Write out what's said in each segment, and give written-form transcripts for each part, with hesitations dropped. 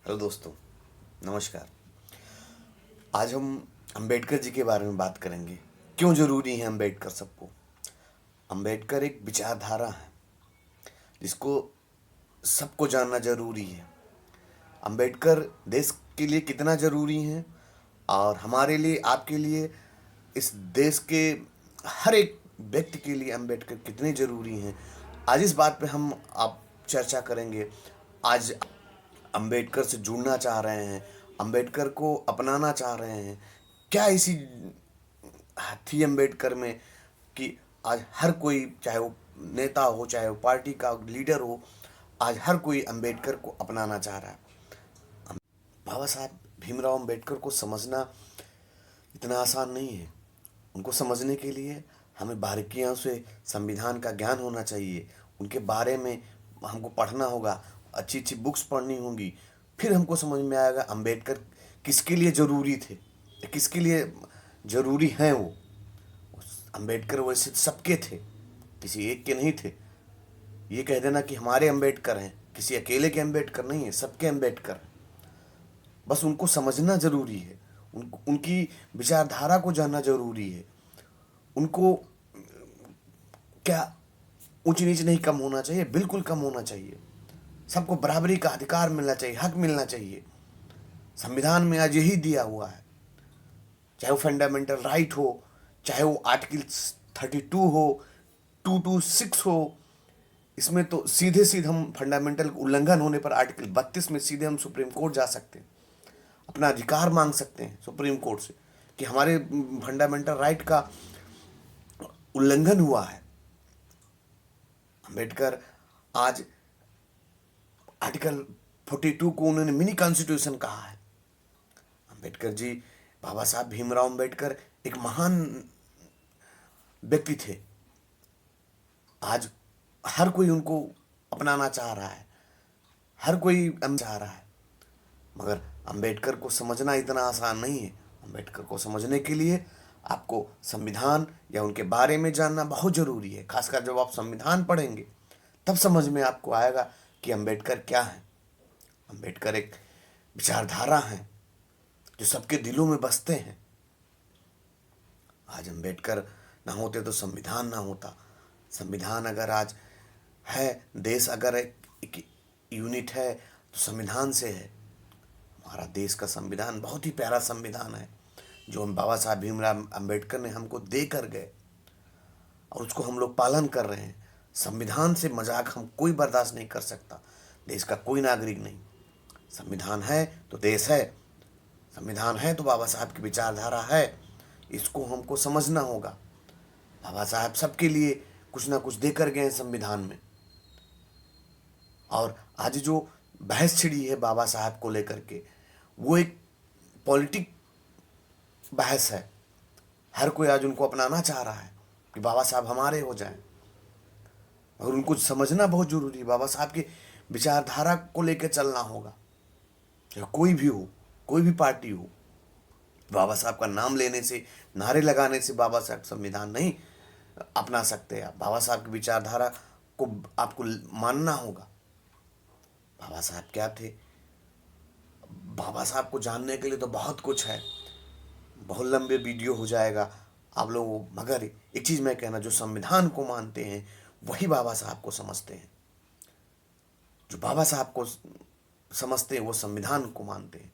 Hello दोस्तों, नमस्कार। आज हम अंबेडकर जी के बारे में बात करेंगे। क्यों ज़रूरी है अंबेडकर सबको। अंबेडकर एक विचारधारा है जिसको सबको जानना ज़रूरी है। अंबेडकर देश के लिए कितना ज़रूरी है और हमारे लिए, आपके लिए, इस देश के हर एक व्यक्ति के लिए अंबेडकर कितने ज़रूरी हैं, आज इस बात पे हम आप चर्चा करेंगे। आज अंबेडकर से जुड़ना चाह रहे हैं, अंबेडकर को अपनाना चाह रहे हैं। क्या इसी थी अंबेडकर में कि आज हर कोई, चाहे वो नेता हो, चाहे वो पार्टी का लीडर हो, आज हर कोई अंबेडकर को अपनाना चाह रहा है। बाबा साहब भीमराव अंबेडकर को समझना इतना आसान नहीं है। उनको समझने के लिए हमें बारीकियों से संविधान का ज्ञान होना चाहिए। उनके बारे में हमको पढ़ना होगा, अच्छी अच्छी बुक्स पढ़नी होंगी। फिर हमको समझ में आएगा अंबेडकर किसके लिए ज़रूरी थे, किसके लिए ज़रूरी हैं वो। अंबेडकर वैसे सबके थे, किसी एक के नहीं थे। ये कह देना कि हमारे अंबेडकर हैं, किसी अकेले के अंबेडकर नहीं है, सबके अंबेडकर हैं। बस उनको समझना ज़रूरी है, उनकी विचारधारा को जानना ज़रूरी है। उनको क्या ऊंच नीच नहीं कम होना चाहिए, बिल्कुल कम होना चाहिए। सबको बराबरी का अधिकार मिलना चाहिए, हक मिलना चाहिए। संविधान में आज यही दिया हुआ है, चाहे वो फंडामेंटल राइट हो, चाहे वो आर्टिकल 32 हो, 226 हो। इसमें तो सीधे सीधे हम फंडामेंटल उल्लंघन होने पर आर्टिकल 32 में सीधे हम सुप्रीम कोर्ट जा सकते हैं, अपना अधिकार मांग सकते हैं सुप्रीम कोर्ट से कि हमारे फंडामेंटल राइट का उल्लंघन हुआ है। अंबेडकर आज आर्टिकल 42 को उन्होंने मिनी कॉन्स्टिट्यूशन कहा है। अंबेडकर जी, बाबा साहब भीमराव अंबेडकर एक महान व्यक्ति थे। आज हर कोई उनको अपनाना चाह रहा है, हर कोई चाह रहा है, मगर अंबेडकर को समझना इतना आसान नहीं है। अंबेडकर को समझने के लिए आपको संविधान या उनके बारे में जानना बहुत ज़रूरी है। खासकर जब आप संविधान पढ़ेंगे तब समझ में आपको आएगा कि अंबेडकर क्या है। अंबेडकर एक विचारधारा है जो सबके दिलों में बसते हैं। आज अंबेडकर ना होते तो संविधान ना होता। संविधान अगर आज है, देश अगर एक यूनिट है तो संविधान से है। हमारा देश का संविधान बहुत ही प्यारा संविधान है जो हम बाबा साहब भीमराव अंबेडकर ने हमको दे कर गए और उसको हम लोग पालन कर रहे हैं। संविधान से मजाक हम कोई बर्दाश्त नहीं कर सकता, देश का कोई नागरिक नहीं। संविधान है तो देश है, संविधान है तो बाबा साहब की विचारधारा है। इसको हमको समझना होगा। बाबा साहब सबके लिए कुछ ना कुछ देकर गए हैं संविधान में। और आज जो बहस छिड़ी है बाबा साहब को लेकर के, वो एक पॉलिटिक बहस है। हर कोई आज उनको अपनाना चाह रहा है कि बाबा साहब हमारे हो जाएं, और उनको समझना बहुत जरूरी है। बाबा साहब की विचारधारा को लेकर चलना होगा, चाहे कोई भी हो, कोई भी पार्टी हो। बाबा साहब का नाम लेने से, नारे लगाने से बाबा साहब संविधान नहीं अपना सकते। आप बाबा साहब की विचारधारा को आपको मानना होगा। बाबा साहब क्या थे, बाबा साहब को जानने के लिए तो बहुत कुछ है, बहुत लंबे वीडियो हो जाएगा आप लोगों। मगर एक चीज़ मैं कहना, जो संविधान को मानते हैं वही बाबा साहब को समझते हैं। जो बाबा साहब को समझते हैं वो संविधान को मानते हैं।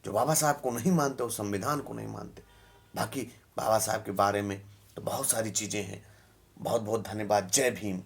जो बाबा साहब को नहीं मानते वो संविधान को नहीं मानते। बाकी बाबा साहब के बारे में तो बहुत सारी चीज़ें हैं। बहुत बहुत धन्यवाद। जय भीम।